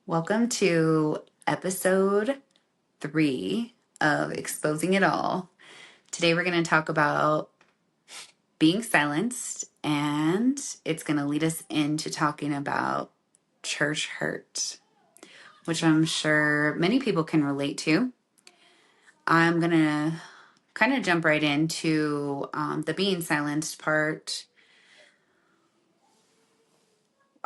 Welcome to episode 3 of Exposing It All. Today we're going to talk about being silenced, and it's going to lead us into talking about church hurt, which I'm sure many people can relate to. I'm going to kind of jump right into the being silenced part.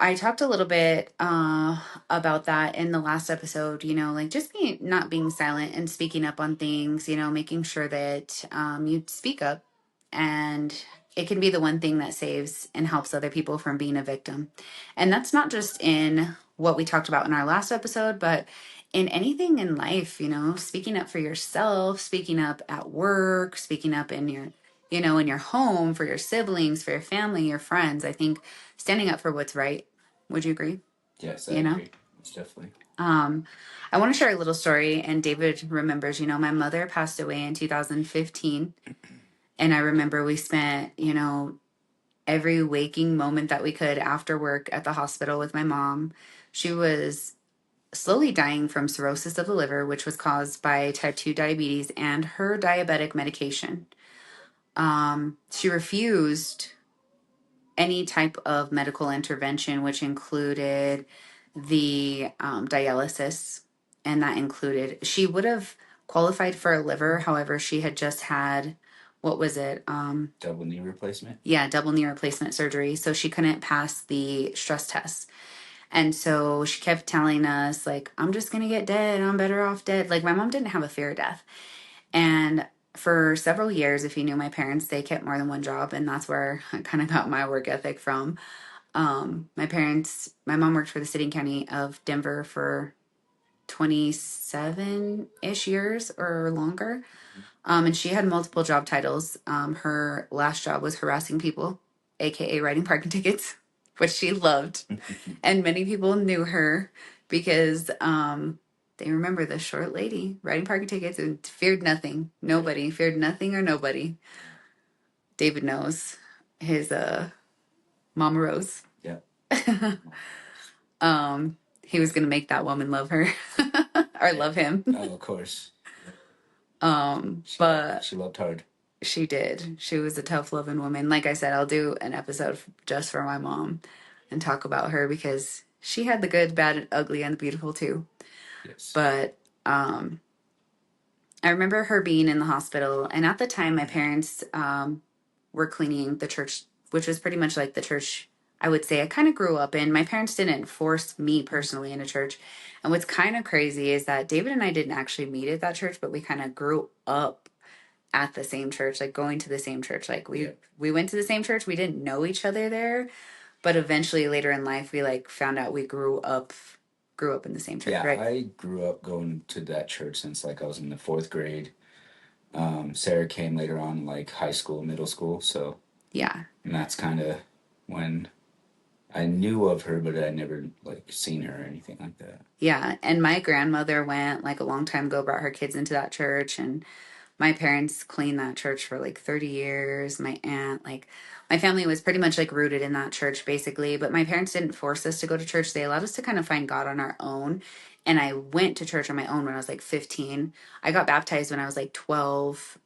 I talked a little bit about that in the last episode, like just not being silent and speaking up on things, making sure that you speak up, and it can be the one thing that saves and helps other people from being a victim. And that's not just in what we talked about in our last episode, but in anything in life, speaking up for yourself, speaking up at work, speaking up in your home, for your siblings, for your family, your friends. I think standing up for what's right. Would you agree? Yes, I agree. Most definitely. I want to share a little story, and David remembers, my mother passed away in 2015. And I remember we spent, every waking moment that we could after work at the hospital with my mom. She was slowly dying from cirrhosis of the liver, which was caused by type 2 diabetes and her diabetic medication. She refused any type of medical intervention, which included the dialysis, and that included, she would have qualified for a liver. However, she had just had, what was it? Double knee replacement? Yeah, double knee replacement surgery. So she couldn't pass the stress test. And so she kept telling us, like, I'm just going to get dead. I'm better off dead. Like, my mom didn't have a fear of death. And for several years, if you knew my parents, they kept more than one job. And that's where I kind of got my work ethic from. My mom worked for the city and county of Denver for 27-ish years or longer. And she had multiple job titles. Her last job was harassing people, aka writing parking tickets, which she loved. And many people knew her because they remember the short lady writing parking tickets and feared nothing. Nobody feared nothing or nobody. David knows his Mama Rose. Yeah. He was gonna make that woman love her or love him. Oh, of course. But she loved hard. She did. She was a tough loving woman. Like I said, I'll do an episode just for my mom and talk about her because she had the good, bad, and ugly, and the beautiful too. Yes. But I remember her being in the hospital, and at the time my parents were cleaning the church, which was pretty much like the church I would say I kind of grew up in. My parents didn't force me personally in a church. And what's kind of crazy is that David and I didn't actually meet at that church, but we kind of grew up at the same church, like going to the same church. Like we went to the same church. We didn't know each other there, but eventually later in life, we like found out we grew up in the same church. Yeah, right? I grew up going to that church since like I was in the 4th grade. Sarah came later on, like high school, middle school. So yeah, and that's kind of when I knew of her, but I never like seen her or anything like that. Yeah, and my grandmother went like a long time ago, brought her kids into that church, and my parents cleaned that church for like 30 years. My aunt, like my family was pretty much like rooted in that church basically, but my parents didn't force us to go to church. They allowed us to kind of find God on our own. And I went to church on my own when I was like 15. I got baptized when I was like 12.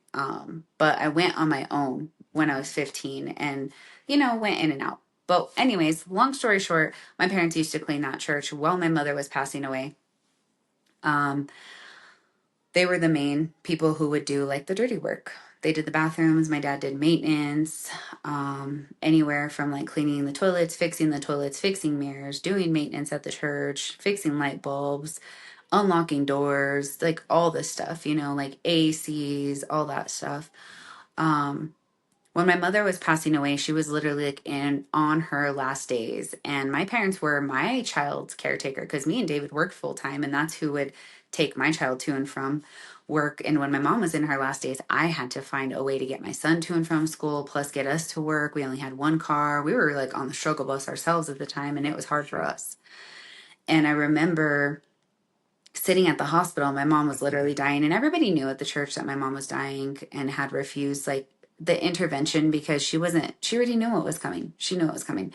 But I went on my own when I was 15 and, went in and out. But anyways, long story short, my parents used to clean that church while my mother was passing away. They were the main people who would do like the dirty work. They did the bathrooms. My dad did maintenance, anywhere from like cleaning the toilets, fixing mirrors, doing maintenance at the church, fixing light bulbs, unlocking doors, like all this stuff, like ACs, all that stuff. When my mother was passing away, she was literally like on her last days, and my parents were my child's caretaker because me and David worked full time, and that's who would take my child to and from work. And when my mom was in her last days, I had to find a way to get my son to and from school, plus get us to work. We only had one car. We were like on the struggle bus ourselves at the time, and it was hard for us. And I remember sitting at the hospital, my mom was literally dying, and everybody knew at the church that my mom was dying and had refused like the intervention because she already knew what was coming. She knew it was coming.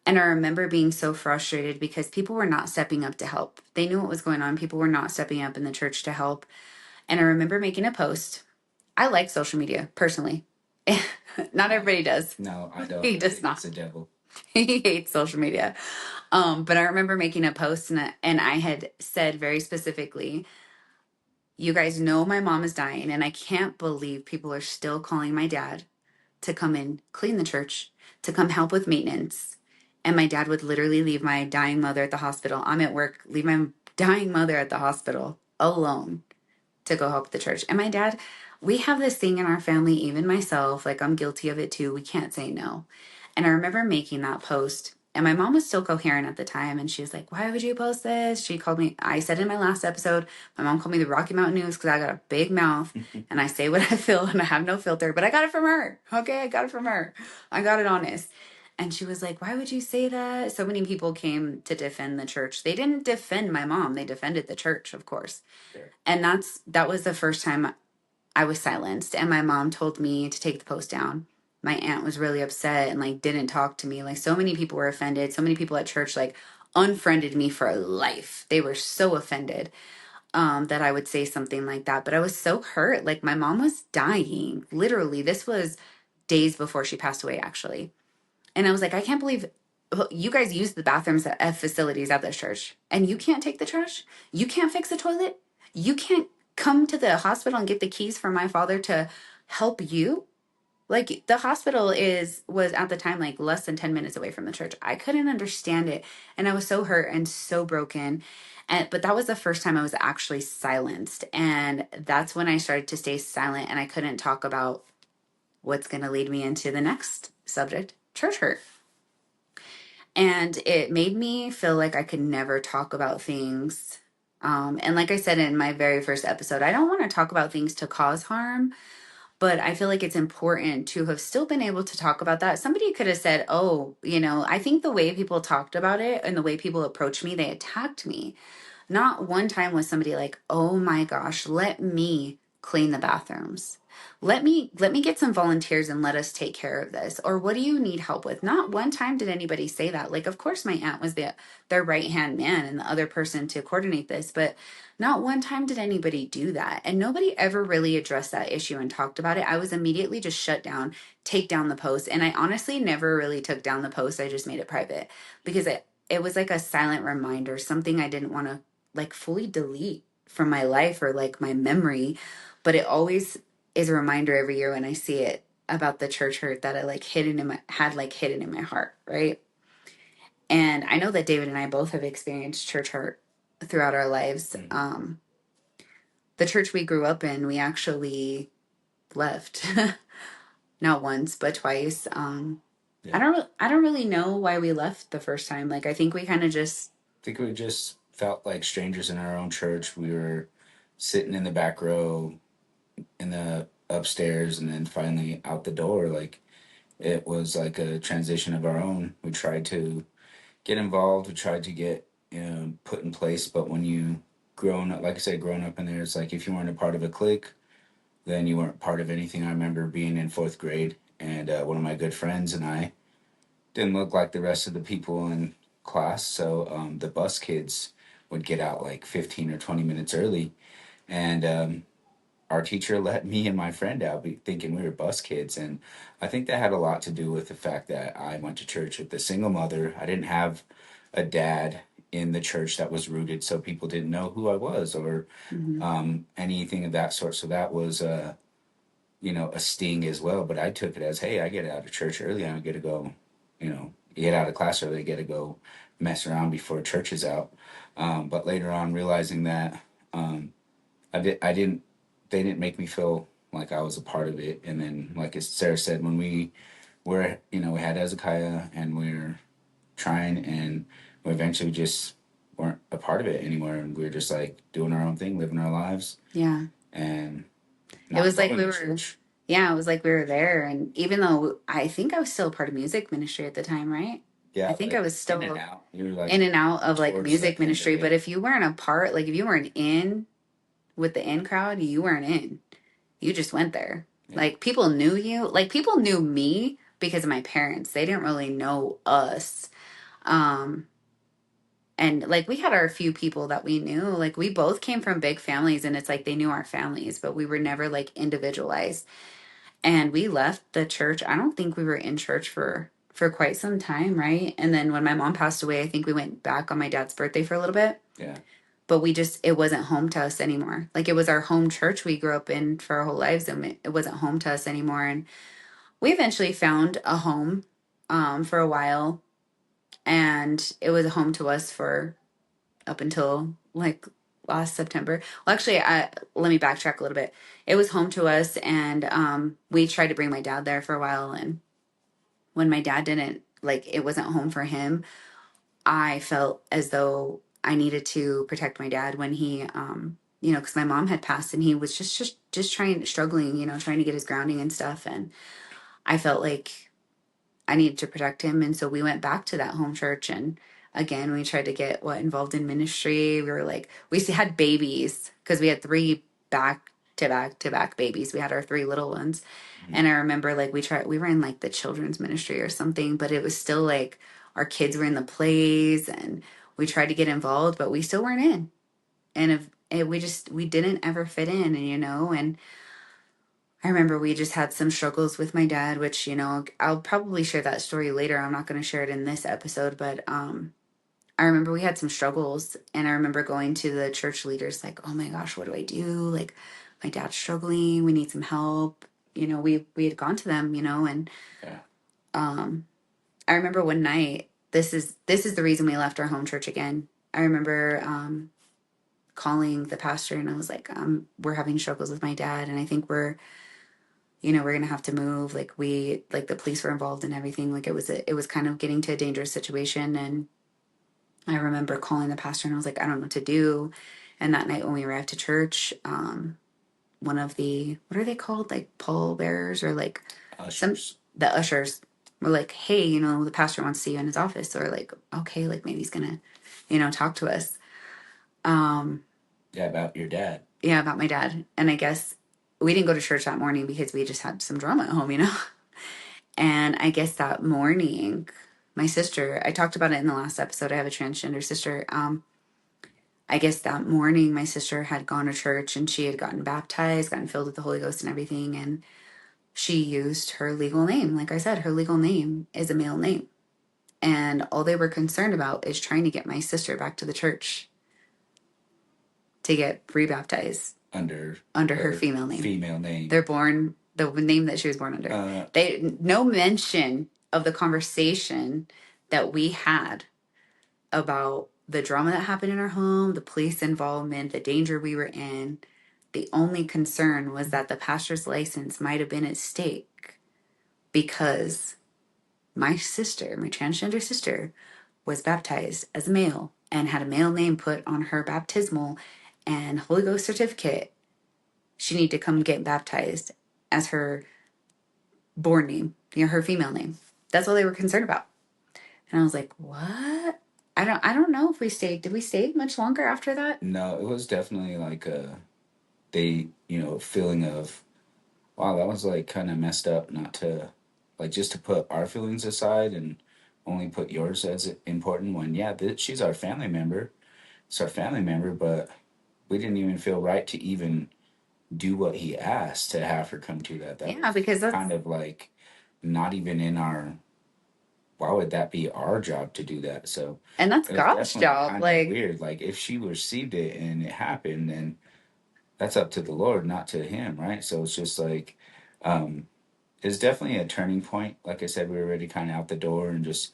And I remember being so frustrated because people were not stepping up to help. They knew what was going on. People were not stepping up in the church to help. And I remember making a post. I like social media personally. Not everybody does. No, I don't. He I does think not. it's the devil. He hates social media. But I remember making a post and I had said very specifically, you guys know my mom is dying, and I can't believe people are still calling my dad to come in, clean the church, to come help with maintenance. And my dad would literally leave my dying mother at the hospital. I'm at work, leave my dying mother at the hospital alone to go help the church. And my dad, we have this thing in our family, even myself, like I'm guilty of it too. We can't say no. And I remember making that post, and my mom was still coherent at the time. And she was like, why would you post this? She called me, I said in my last episode, my mom called me the Rocky Mountain News because I got a big mouth and I say what I feel and I have no filter, but I got it from her. Okay. I got it from her. I got it honest. And she was like, why would you say that? So many people came to defend the church. They didn't defend my mom. They defended the church, of course. Sure. And that was the first time I was silenced. And my mom told me to take the post down. My aunt was really upset and like didn't talk to me. Like so many people were offended. So many people at church like unfriended me for life. They were so offended that I would say something like that. But I was so hurt. Like my mom was dying. Literally, this was days before she passed away, actually. And I was like, I can't believe you guys use the bathrooms at facilities at this church and you can't take the trash. You can't fix the toilet. You can't come to the hospital and get the keys for my father to help you. Like the hospital was at the time like less than 10 minutes away from the church. I couldn't understand it. And I was so hurt and so broken. But that was the first time I was actually silenced. And that's when I started to stay silent and I couldn't talk about what's going to lead me into the next subject, church hurt. And it made me feel like I could never talk about things. And like I said in my very first episode, I don't want to talk about things to cause harm, but I feel like it's important to have still been able to talk about that. Somebody could have said, oh, I think the way people talked about it and the way people approached me, they attacked me. Not one time was somebody like, oh my gosh, let me clean the bathrooms. Let me get some volunteers and let us take care of this. Or what do you need help with? Not one time did anybody say that. Like, of course, my aunt was their right hand man and the other person to coordinate this, but not one time did anybody do that. And nobody ever really addressed that issue and talked about it. I was immediately just shut down, take down the post. And I honestly never really took down the post. I just made it private because it was like a silent reminder, something I didn't want to like fully delete from my life or like my memory, but it always is a reminder every year when I see it about the church hurt that I like hidden in my heart, right? And I know that David and I both have experienced church hurt throughout our lives. The church we grew up in, we actually left, not once but twice. Yeah. I don't really know why we left the first time. Like I think we kind of just I think we just felt like strangers in our own church. We were sitting in the back row in the upstairs and then finally out the door. Like it was like a transition of our own. We tried to get involved. We tried to get put in place. But when you grown up, like I said, growing up in there, it's like if you weren't a part of a clique, then you weren't part of anything. I remember being in fourth grade, and one of my good friends and I didn't look like the rest of the people in class. So the bus kids would get out like 15 or 20 minutes early, and our teacher let me and my friend out thinking we were bus kids. And I think that had a lot to do with the fact that I went to church with a single mother. I didn't have a dad in the church that was rooted, so people didn't know who I was or anything of that sort. So that was a sting as well. But I took it as, hey, I get out of church early. I get to go, get out of class early. I get to go mess around before church is out. But later on, realizing that I didn't, they didn't make me feel like I was a part of it. And then, like as Sarah said, when we were, we had Hezekiah and we were trying, and we eventually just weren't a part of it anymore. And we were just like doing our own thing, living our lives. yeah. And It was like we were, church. yeah, it was like we were there. And even though I think I was still part of music ministry at the time, right? Yeah, I think like I was still in and out. You were like in and out of like towards music the end of ministry. But it. if you weren't a part, like if you weren't in with the in crowd, you weren't in. You just went there. Yeah. Like people knew you. Like people knew me because of my parents. They didn't really know us. Um, and like we had our few people that we knew, like we both came from big families and it's like they knew our families, but we were never like individualized. And we left the church. I don't think we were in church for quite some time, right? And then when my mom passed away, I think we went back on my dad's birthday for a little bit. Yeah. But we just, it wasn't home to us anymore. Like it was our home church we grew up in for our whole lives, and it wasn't home to us anymore. And we eventually found a home for a while, and it was a home to us for up until like last September. Well, actually, let me backtrack a little bit. It was home to us, and we tried to bring my dad there for a while. And when my dad didn't, like, it wasn't home for him, I felt as though I needed to protect my dad when he, because my mom had passed and he was just trying, struggling, trying to get his grounding and stuff. And I felt like I needed to protect him. And so we went back to that home church. And again, we tried to get involved in ministry. We were like, had babies because we had three back to back babies. We had our three little ones. Mm-hmm. And I remember like we were in like the children's ministry or something, but it was still like our kids were in the plays and we tried to get involved, but we still weren't in. And we didn't ever fit in, and I remember we just had some struggles with my dad, which, I'll probably share that story later. I'm not going to share it in this episode, but I remember we had some struggles, and I remember going to the church leaders like, "Oh my gosh, what do I do? Like my dad's struggling. We need some help." We had gone to them, and Yeah. I remember one night, this is the reason we left our home church again. I remember calling the pastor and I was like, we're having struggles with my dad, and I think we're gonna have to move. Like the police were involved and everything. Like it was kind of getting to a dangerous situation. And I remember calling the pastor and I was like, I don't know what to do. And that night when we arrived to church, one of the, what are they called, like pallbearers or like Ushers. the ushers were like, hey, the pastor wants to see you in his office. Or like, okay, like maybe he's gonna talk to us. Yeah, about your dad. Yeah, about my dad. And I guess we didn't go to church that morning because we just had some drama at home. And I guess that morning, my sister, I talked about it in the last episode. I have a transgender sister. I guess that morning, my sister had gone to church and she had gotten baptized, gotten filled with the Holy Ghost and everything. And she used her legal name. Like I said, her legal name is a male name. And all they were concerned about is trying to get my sister back to the church to get rebaptized Under her female name. Female name. They're born the name that she was born under. They no mention of the conversation that we had about the drama that happened in our home, the police involvement, the danger we were in. The only concern was that the pastor's license might have been at stake because my sister, my transgender sister, was baptized as a male and had a male name put on her baptismal and Holy Ghost certificate. She needed to come get baptized as her born name, her female name. That's all they were concerned about. And I was like, what? I don't know if we stayed. Did we stay much longer after that? No, it was definitely like feeling of, wow, that was like kind of messed up not to, like, just to put our feelings aside and only put yours as important when, yeah, she's our family member. It's our family member, but we didn't even feel right to even do what he asked to have her come to that. Yeah, because that's kind of like not even in our, why would that be our job to do that? So and that's God's job. kind of Like, weird. Like if she received it and it happened, then that's up to the Lord, not to him, right? So it's just like, it's definitely a turning point. Like I said, we were already kind of out the door and just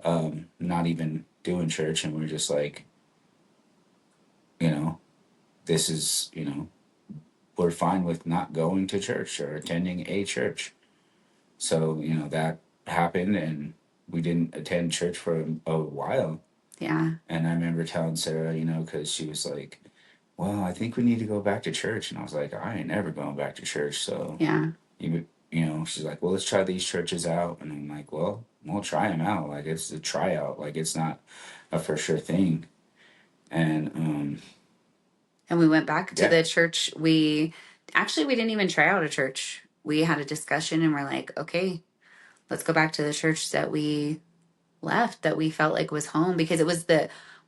not even doing church, and we are just like, you know, this is, we're fine with not going to church or attending a church. So, that happened and we didn't attend church for a while. yeah. And I remember telling Sarah, because she was like, well, I think we need to go back to church. And I was like, I ain't never going back to church. So, Yeah. She's like, well, let's try these churches out. And I'm like, well, we'll try them out. Like, it's a tryout. Like, it's not a for sure thing. And we went back to yeah. the church. We didn't even try out a church. We had a discussion and we're like, okay, let's go back to the church that we left that we felt like was home, because it was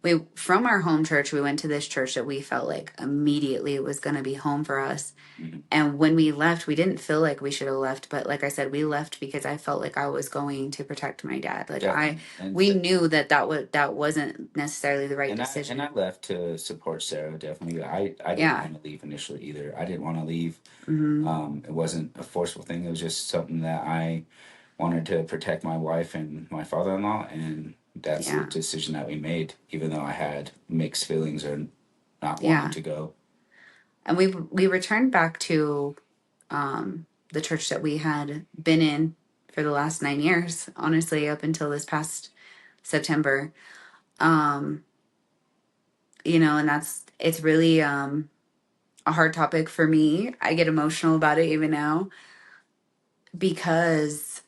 we from our home church, we went to this church that we felt like immediately it was going to be home for us. Mhm. And when we left, we didn't feel like we should have left, but like I said, we left because I felt like I was going to protect my dad. Like Definitely. And we knew that wasn't necessarily the right and I decision. left to support Sarah. Definitely. I didn't Yeah. want to leave initially either. I didn't want to leave. Hmm. It wasn't a forceful thing. It was just something that I wanted to protect my wife and my father-in-law, and that's the Yeah. decision that we made, even though I had mixed feelings or not wanting Yeah. to go. And we returned back to the church that we had been in for the last 9 years, honestly, up until this past September. Um, and it's really a hard topic for me. I get emotional about it even now because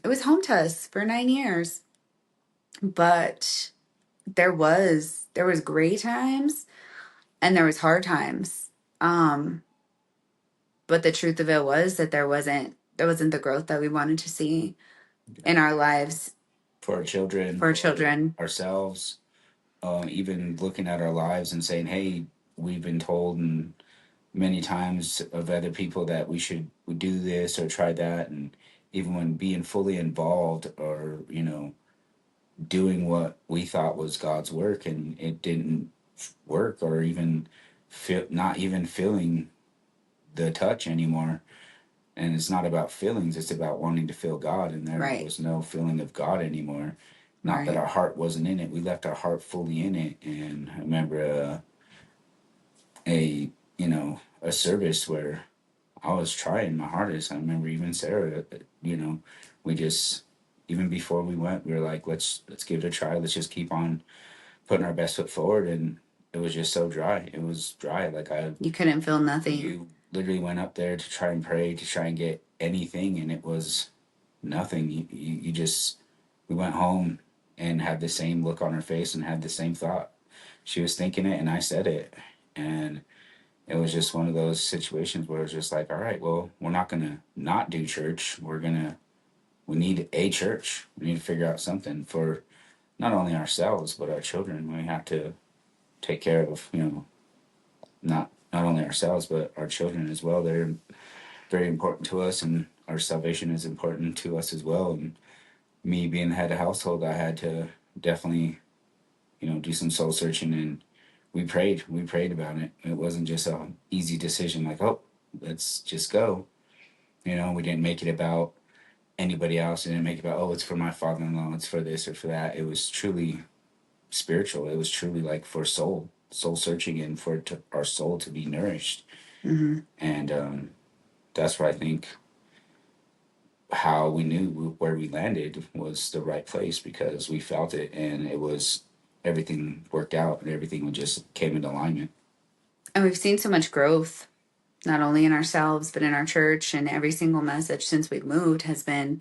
it was home to us for 9 years. But there was great times and there was hard times. Um, but the truth of it was that there wasn't the growth that we wanted to see in our lives For our children, for our for children. ourselves, even looking at our lives and saying, "Hey, we've been told and many times of other people that we should do this or try that," and even when being fully involved or doing what we thought was God's work and it didn't work, or even feel not even feeling the touch anymore. And it's not about feelings, it's about wanting to feel God, and there Right. was no feeling of God anymore. Not that Right. our heart wasn't in it, we left our heart fully in it. And I remember a a service where I was trying my hardest. I remember even Sarah, we just, even before we went, we were like, let's give it a try. Let's just keep on putting our best foot forward. And it was just so dry. It was dry. Like You couldn't feel nothing. you literally went up there to try and pray, to try and get anything, and it was nothing. You just, we went home and had the same look on her face and had the same thought. She was thinking it, and I said it. And it was just one of those situations where it was just like, all right, well, we're not going to not do church. We need a church. We need to figure out something for not only ourselves, but our children. We have to take care of, not only ourselves, but our children as well. They're very important to us, and our salvation is important to us as well. And me being the head of household, I had to definitely, do some soul searching, and we prayed about it. It wasn't just a easy decision like, oh, let's just go. We didn't make it about anybody else. We didn't make it about, oh, it's for my father-in-law, it's for this or for that. It was truly spiritual. It was truly like for soul searching, and for our soul to be nourished. Hmm. And that's where I think how we knew where we landed was the right place, because we felt it, and it was, everything worked out and everything just came into alignment. And we've seen so much growth, not only in ourselves, but in our church. And every single message since we've moved has been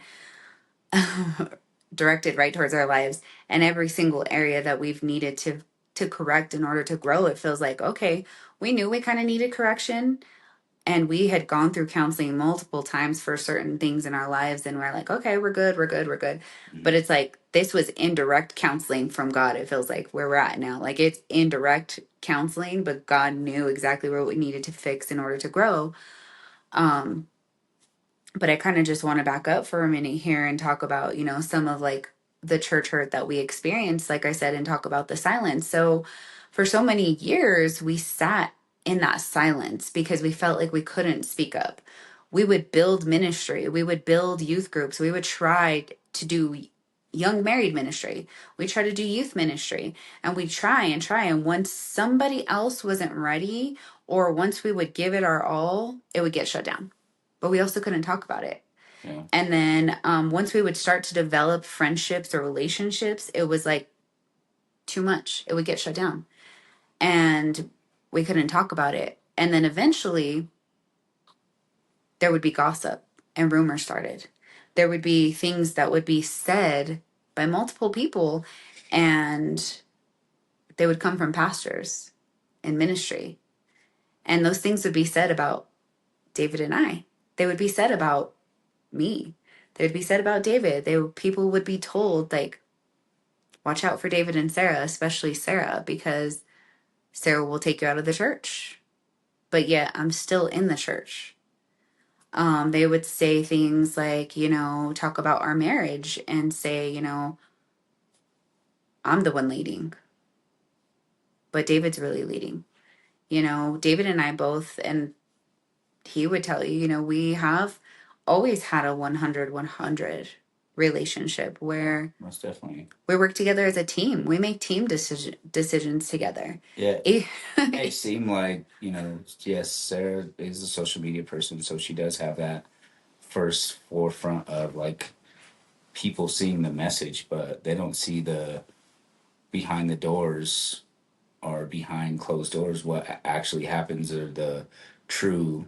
directed right towards our lives. And every single area that we've needed to correct in order to grow, it feels like, okay, we knew we kind of needed correction. And we had gone through counseling multiple times for certain things in our lives, and we're like, okay, we're good, we're good, we're good. But Mhm. it's like this was indirect counseling from God. It feels like where we're at now, like it's indirect counseling, but God knew exactly where we needed to fix in order to grow. um but I kind of just want to back up for a minute here and talk about, some of like the church hurt that we experienced, like I said, and talk about the silence. So for so many years, we sat in that silence because we felt like we couldn't speak up. We would build ministry, we would build youth groups, we would try to do young married ministry, we try to do youth ministry, and we try and try. And once somebody else wasn't ready, or once we would give it our all, it would get shut down, but we also couldn't talk about it. Yeah. And then once we would start to develop friendships or relationships, it was like too much. It would get shut down and we couldn't talk about it. And then eventually there would be gossip and rumors started. There would be things that would be said by multiple people, and they would come from pastors in ministry. And those things would be said about David and I. They would be said about me. They'd be said about David. People would be told, like, watch out for David and Sarah, especially Sarah, because Sarah will take you out of the church. But yet I'm still in the church. They would say things like, talk about our marriage and say, I'm the one leading, but David's really leading. David and I both, and he would tell you, we have always had a 100-100 relationship where Most definitely. we work together as a team. We make team decisions together. Yeah. Eh, It seemed like, yes, Sarah is a social media person, so she does have that first forefront of like people seeing the message, but they don't see the behind the doors or behind closed doors what actually happens, or the true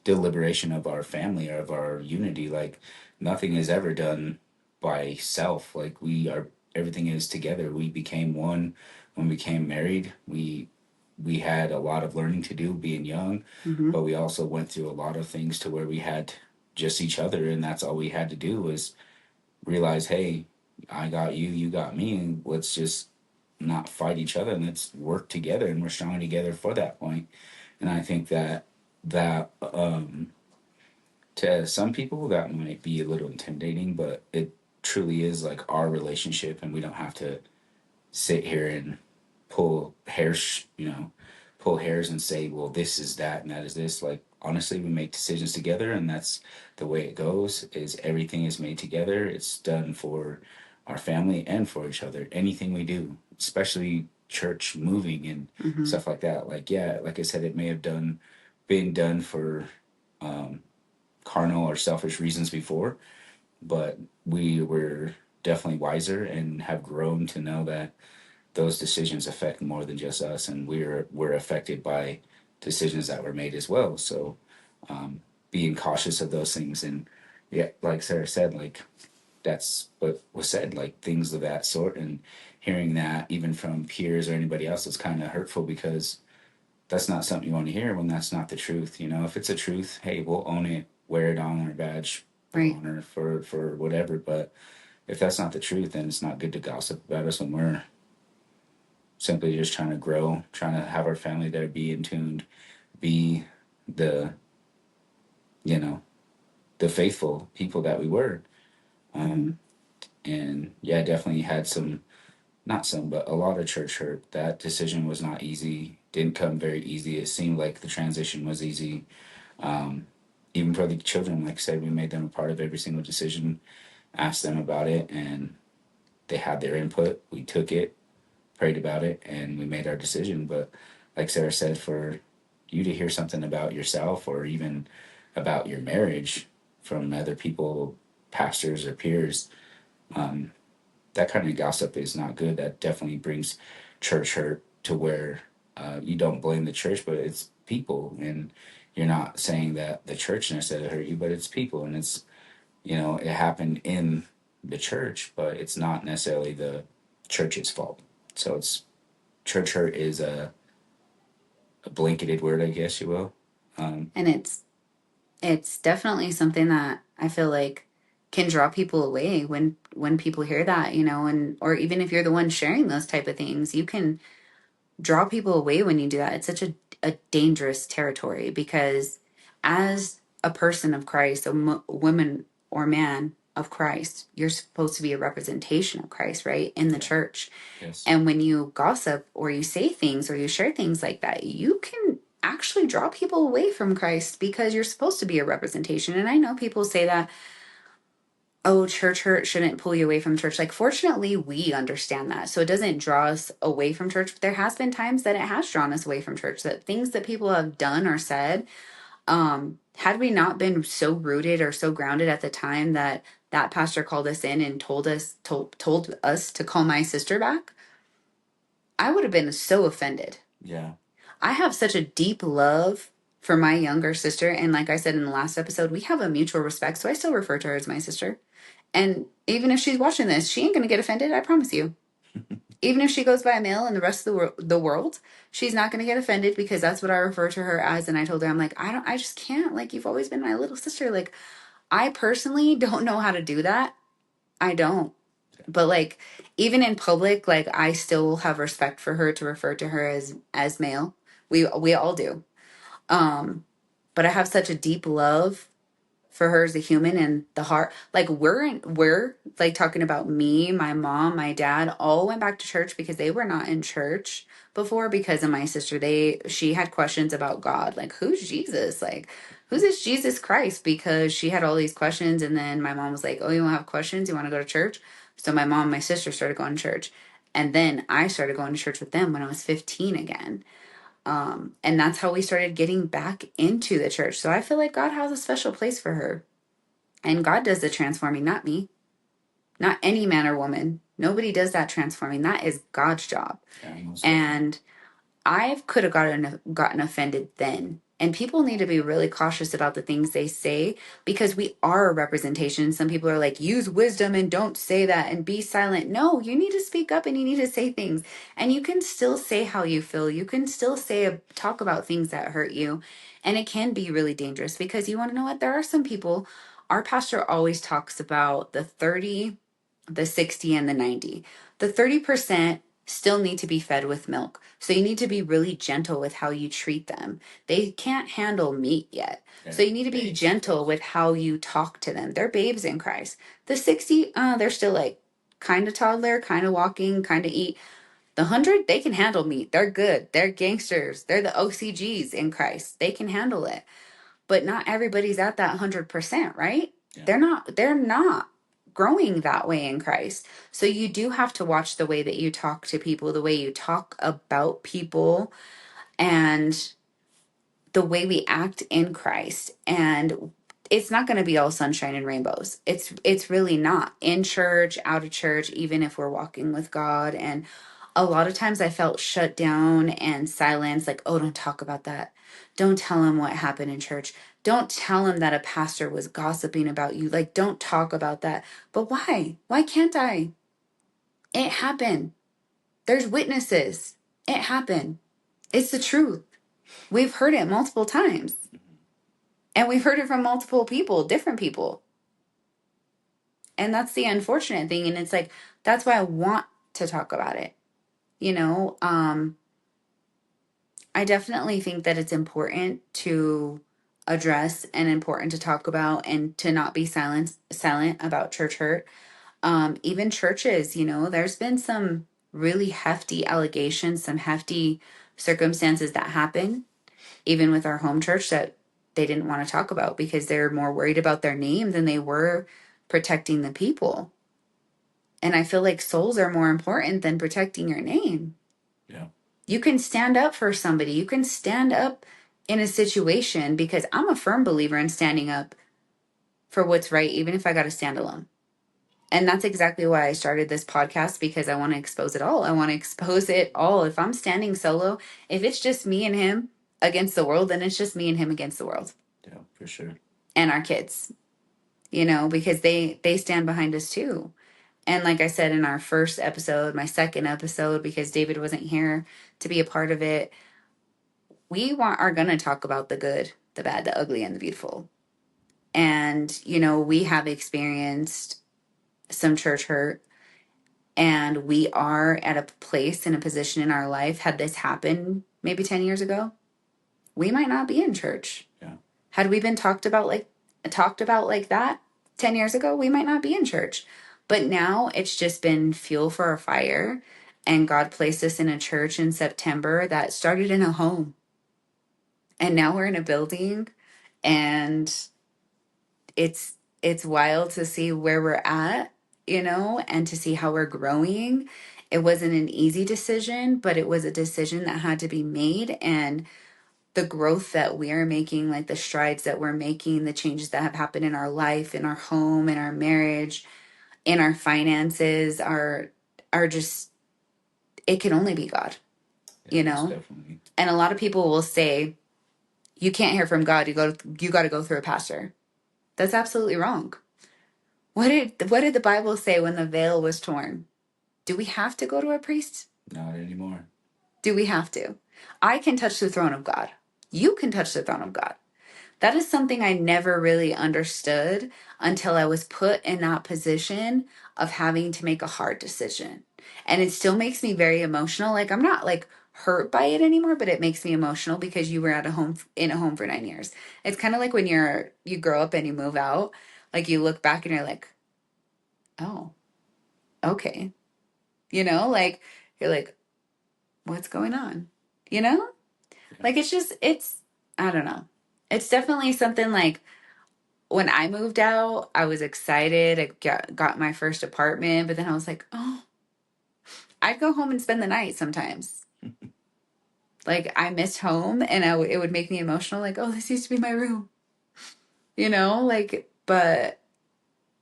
deliberation of our family or of our unity. Like nothing is ever done by self. Like we are, everything is together. We became one when we became married. We had a lot of learning to do being young, mhm. but we also went through a lot of things to where we had just each other, and that's all we had to do was realize, hey, I got you, you got me, and let's just not fight each other and let's work together, and we're strong together for that point. And I think that to some people that might be a little intimidating, but it truly is like our relationship, and we don't have to sit here and pull hairs, pull hairs and say, well, this is that and that is this. Like honestly, we make decisions together, and that's the way it goes. Is everything is made together. It's done for our family and for each other. Anything we do, especially church moving and Mhm. stuff like that. Like yeah, like I said, it may have been done for carnal or selfish reasons before, but we were definitely wiser and have grown to know that those decisions affect more than just us, and we're affected by decisions that were made as well. So being cautious of those things, and yeah, like Sarah said, like that's what was said, like things of that sort, and hearing that even from peers or anybody else is kind of hurtful, because that's not something you want to hear when that's not the truth. If it's a truth, hey, we'll own it, wear it on our badge of Right. honor for whatever. But if that's not the truth, then it's not good to gossip about us when we're simply just trying to grow, trying to have our family there, be in tuned, be the, you know, the faithful people that we were. Mhm. And yeah, definitely had some, not some, but a lot of church hurt. That decision was not easy, didn't come very easy. It seemed like the transition was easy. Even for the children, like I said, we made them a part of every single decision, asked them about it, and they had their input. We took it, prayed about it, and we made our decision. But like Sarah said, for you to hear something about yourself or even about your marriage from other people, pastors or peers, that kind of gossip is not good. That definitely brings church hurt to where you don't blame the church, but it's people. And you're not saying that the church necessarily hurt you, but it's people. And it's, it happened in the church, but it's not necessarily the church's fault. So it's church hurt is a blanketed word, I guess you will. And it's definitely something that I feel like can draw people away when people hear that, and or even if you're the one sharing those type of things, you can draw people away when you do that. It's such a dangerous territory because as a person of Christ, a woman or man of Christ, you're supposed to be a representation of Christ, right? In the Yeah. church. Yes. And when you gossip or you say things or you share things like that, you can actually draw people away from Christ because you're supposed to be a representation. And I know people say that, oh, church hurt shouldn't pull you away from church. Like, fortunately, we understand that. So it doesn't draw us away from church. But there has been times that it has drawn us away from church, that things that people have done or said, had we not been so rooted or so grounded at the time that that pastor called us in and told us to call my sister back, I would have been so offended. Yeah. I have such a deep love for my younger sister. And like I said in the last episode, we have a mutual respect. So I still refer to her as my sister. And even if she's watching this, she ain't going to get offended. I promise you. Even if she goes by a male in the rest of the world, she's not going to get offended because that's what I refer to her as. And I told her, I'm like, I just can't. Like, you've always been my little sister. Like, I personally don't know how to do that. I don't. But like, even in public, like, I still will have respect for her to refer to her as male. We all do. Um, but I have such a deep love for her as a human and the heart. Like, we're like talking about me, my mom, my dad all went back to church because they were not in church before because of my sister. She had questions about God, like, who's Jesus, like, who's this Jesus Christ, because she had all these questions. And then my mom was like, oh, you want to have questions, you want to go to church? So my mom and my sister started going to church, and then I started going to church with them when I was 15 again. And that's how we started getting back into the church. So I feel like God has a special place for her. And God does the transforming, not me, not any man or woman. Nobody does that transforming. That is God's job. Yeah, most definitely. And I could have gotten offended then. And people need to be really cautious about the things they say because we are a representation. Some people are like, use wisdom and don't say that and be silent. No, you need to speak up and you need to say things. And you can still say how you feel. You can still talk about things that hurt you. And it can be really dangerous because you want to know what? There are some people, our pastor always talks about the 30, the 60, and the 90. The 30% still need to be fed with milk. So you need to be really gentle with how you treat them. They can't handle meat yet. So you need to be gentle with how you talk to them. They're babes in Christ. The 60, they're still like kind of toddler, kind of walking, kind of eat. The 100, they can handle meat. They're good. They're gangsters. They're the OCGs in Christ. They can handle it. But not everybody's at that 100%, right? Yeah. They're not growing that way in Christ. So you do have to watch the way that you talk to people, the way you talk about people, and the way we act in Christ. And it's not going to be all sunshine and rainbows. It's really not. In church, out of church, even if we're walking with God. And a lot of times I felt shut down and silenced, like, oh, don't talk about that. Don't tell him what happened in church. Don't tell him that a pastor was gossiping about you. Like, don't talk about that. But why? Why can't I? It happened. There's witnesses. It happened. It's the truth. We've heard it multiple times. And we've heard it from multiple people, different people. And that's the unfortunate thing. And it's like, that's why I want to talk about it. You know, I definitely think that it's important to address and important to talk about and to not be silent about church hurt. Even churches, you know, there's been some really hefty allegations, some hefty circumstances that happen, even with our home church, that they didn't want to talk about because they're more worried about their name than they were protecting the people. And I feel like souls are more important than protecting your name. Yeah. You can stand up for somebody. You can stand up in a situation, because I'm a firm believer in standing up for what's right, even if I got to stand alone. And that's exactly why I started this podcast, because I want to expose it all. I want to expose it all. If I'm standing solo, if it's just me and him against the world, then it's just me and him against the world. Yeah, for sure. And our kids, you know, because they stand behind us too. And like I said in our first episode, my second episode, because David wasn't here to be a part of it, are going to talk about the good, the bad, the ugly, and the beautiful. And, you know, we have experienced some church hurt, and we are at a place in a position in our life. Had this happened maybe 10 years ago, we might not be in church. Yeah. Had we been talked about like that 10 years ago, we might not be in church. But now it's just been fuel for our fire. And God placed us in a church in September that started in a home. And now we're in a building, and it's wild to see where we're at, you know, and to see how we're growing. It wasn't an easy decision, but it was a decision that had to be made. And the growth that we are making, like the strides that we're making, the changes that have happened in our life, in our home, in our marriage, in our finances, are just, it can only be God, Yeah, you most know. definitely. And a lot of people will say, you can't hear from God. You got to go through a pastor. That's absolutely wrong. What did the Bible say when the veil was torn? Do we have to go to a priest? Not anymore. Do we have to? I can touch the throne of God. You can touch the throne of God. That is something I never really understood until I was put in that position of having to make a hard decision. And it still makes me very emotional. Like I'm not like hurt by it anymore, but it makes me emotional because you were at a home in a home for 9 years. It's kind of like when you grow up and you move out, like you look back and you're like, "Oh, okay." Like you're like, "What's going on?" You know? Yeah. Like it's I don't know. It's definitely something like when I moved out, I was excited. I got my first apartment, but then I was like, oh, I'd go home and spend the night sometimes. Like I missed home, and it would make me emotional. Like, oh, this used to be my room, but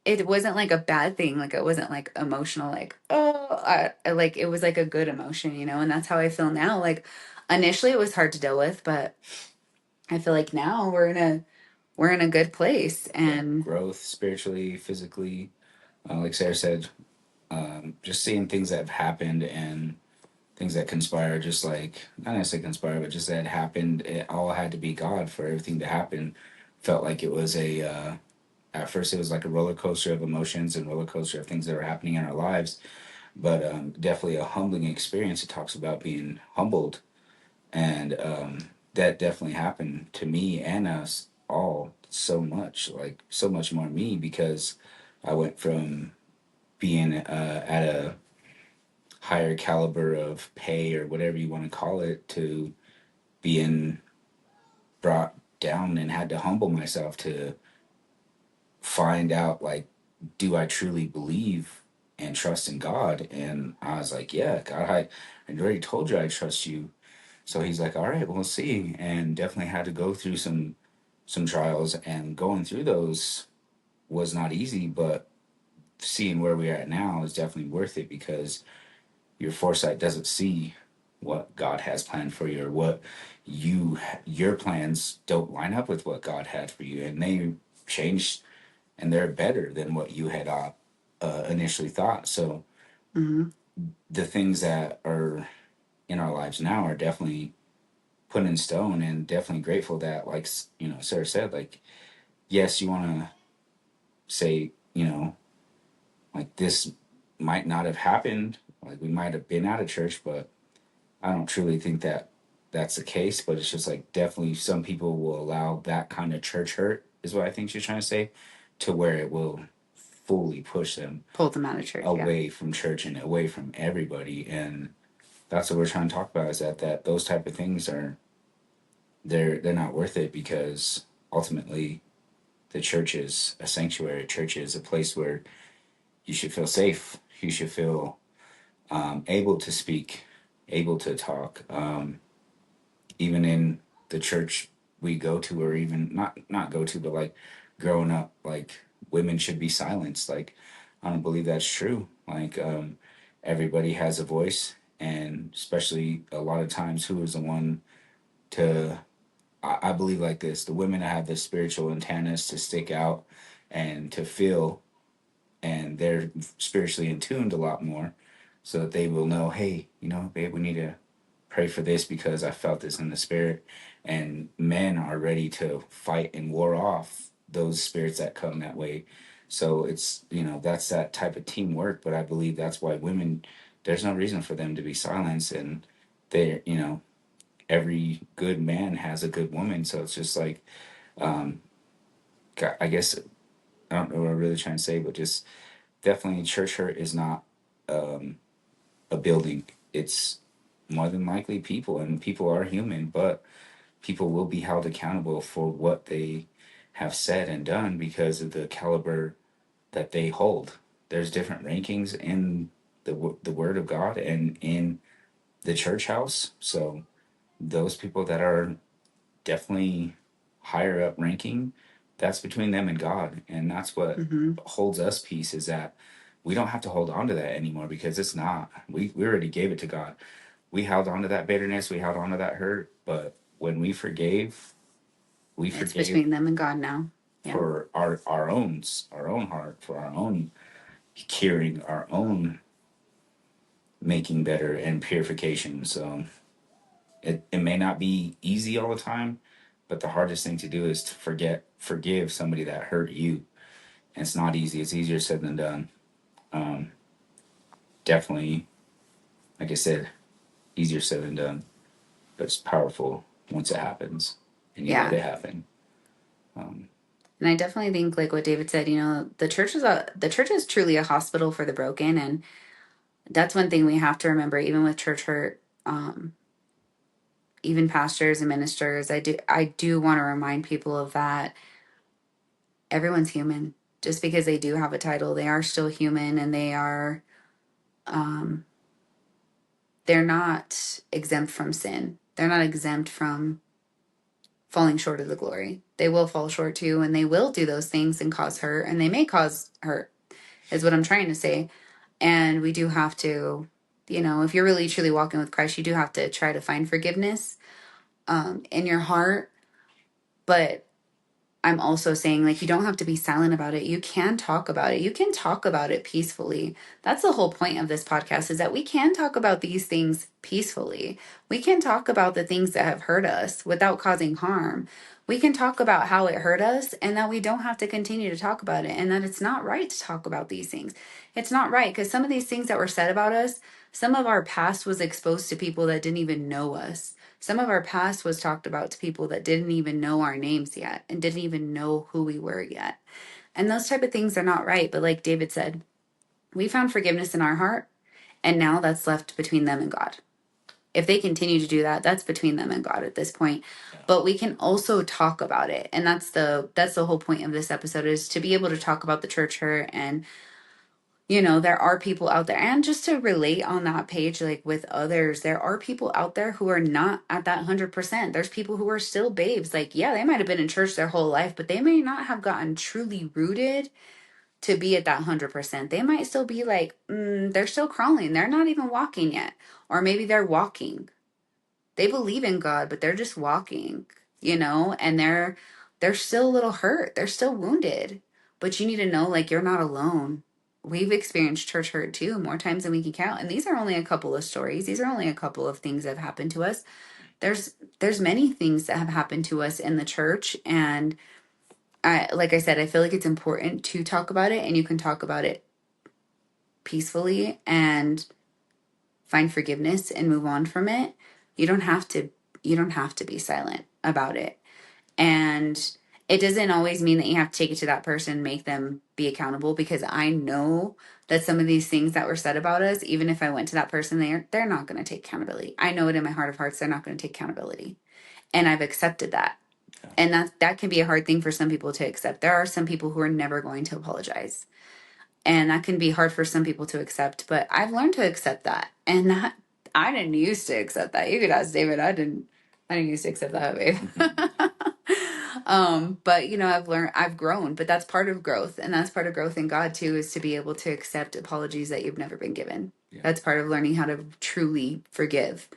it wasn't like a bad thing. Like it wasn't like emotional. Like, oh, like it was like a good emotion, and that's how I feel now. Like initially, it was hard to deal with, but I feel like now we're in a good place, Yeah. and Growth spiritually, physically. Like Sarah said, just seeing things that have happened and things that conspire, just like, not necessarily conspire, but just that happened. It all had to be God for everything to happen. Felt like it was at first, it was like a roller coaster of emotions and roller coaster of things that were happening in our lives, but definitely a humbling experience. It talks about being humbled, and that definitely happened to me and us all so much, like so much more me, because I went from being at a higher caliber of pay or whatever you want to call it to being brought down and had to humble myself to find out, like, do I truly believe and trust in God? And I was like, yeah, God, I already told you I trust you. So he's like, all right, we'll see. And definitely had to go through some trials, and going through those was not easy, but seeing where we're at now is definitely worth it, because your foresight doesn't see what God has planned for you, or what your plans don't line up with what God had for you, and they changed, and they're better than what you had initially thought. So mhm. the things that are in our lives now are definitely put in stone, and definitely grateful that, like, Sarah said, like, yes, you want to say, like, this might not have happened, like we might have been out of church, but I don't truly think that that's the case. But it's just like, definitely some people will allow that kind of church hurt, is what I think she's trying to say, to where it will fully push them Pull them out of church. Yeah. away from church and away from everybody. And that's what we're trying to talk about, is that those type of things are, they're not worth it, because ultimately the church is a sanctuary. Church is a place where you should feel safe. You should feel able to speak, able to talk. Even in the church we go to, or even not go to, but like growing up, like, women should be silenced. Like, I don't believe that's true. Like, everybody has a voice, and especially a lot of times, who is the one to, I believe like this: the women have the spiritual antennas to stick out and to feel, and they're spiritually in tuned a lot more, so that they will know, hey, babe, we need to pray for this because I felt this in the spirit. And men are ready to fight and war off those spirits that come that way. So it's, that's that type of teamwork. But I believe that's why women, there's no reason for them to be silenced. And they're, every good man has a good woman. So it's just like, um, I guess, I don't know what I'm really trying to say, but just definitely church hurt is not um, a building. It's more than likely people, and people are human, but people will be held accountable for what they have said and done because of the caliber that they hold. There's different rankings in the Word of God and in the church house. So those people that are definitely higher up ranking, that's between them and God. And that's what Mm-hmm. holds us peace, is that we don't have to hold on to that anymore, because it's not. We already gave it to God. We held on to that bitterness, we held on to that hurt, but when we It's forgave between them and God now. Yeah. for our own heart, for our own curing, our own making better and purification. So it may not be easy all the time, but the hardest thing to do is to forgive somebody that hurt you. And it's not easy. It's easier said than done. Definitely, like I said, easier said than done, but it's powerful once it happens and you let Yeah. it happen. And I definitely think, like what David said, the church is truly a hospital for the broken, and that's one thing we have to remember, even with church hurt, even pastors and ministers. I do want to remind people of that. Everyone's human. Just because they do have a title, they are still human, and um, they're not exempt from sin. They're not exempt from falling short of the glory. They will fall short too, and they will do those things and cause hurt, and they may cause hurt, is what I'm trying to say. And we do have to, if you're really truly walking with Christ, you do have to try to find forgiveness in your heart. But I'm also saying, like, you don't have to be silent about it. You can talk about it. You can talk about it peacefully. That's the whole point of this podcast, is that we can talk about these things peacefully. We can talk about the things that have hurt us without causing harm. We can talk about how it hurt us, and that we don't have to continue to talk about it, and that it's not right to talk about these things. It's not right, because some of these things that were said about us, some of our past was exposed to people that didn't even know us. Some of our past was talked about to people that didn't even know our names yet and didn't even know who we were yet. And those type of things are not right. But like David said, we found forgiveness in our heart, and now that's left between them and God. If they continue to do that, that's between them and God at this point. But we can also talk about it. And that's the whole point of this episode, is to be able to talk about the church hurt. And there are people out there, and just to relate on that page, like with others, there are people out there who are not at that 100%. There's people who are still babes. Like, yeah, they might have been in church their whole life, but they may not have gotten truly rooted to be at that 100%. They might still be like, they're still crawling. They're not even walking yet. Or maybe they're walking. They believe in God, but they're just walking, and they're still a little hurt. They're still wounded. But you need to know, like, you're not alone. We've experienced church hurt too, more times than we can count. And these are only a couple of stories. These are only a couple of things that have happened to us. There's many things that have happened to us in the church. And like I said, I feel like it's important to talk about it, and you can talk about it peacefully and find forgiveness and move on from it. You don't have to be silent about it. And it doesn't always mean that you have to take it to that person, make them be accountable, because I know that some of these things that were said about us, even if I went to that person, they're not going to take accountability. I know it in my heart of hearts, they're not going to take accountability. And I've accepted that. And that can be a hard thing for some people to accept. There are some people who are never going to apologize. And that can be hard for some people to accept, but I've learned to accept that. And that I didn't used to accept that. You could ask David. I didn't used to accept that, babe. But I've grown, but that's part of growth. And that's part of growth in God too, is to be able to accept apologies that you've never been given. Yeah. That's part of learning how to truly forgive.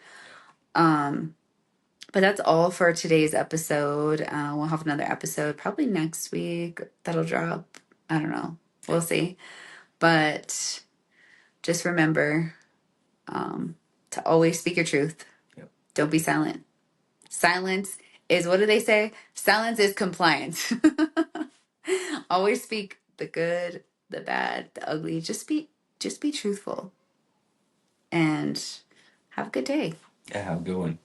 But that's all for today's episode. We'll have another episode probably next week that'll drop. I don't know. We'll see. But just remember to always speak your truth. Yep. Don't be silent. Silence is, what do they say? Silence is compliance. Always speak the good, the bad, the ugly. Just be truthful. And have a good day. Yeah, have a good one.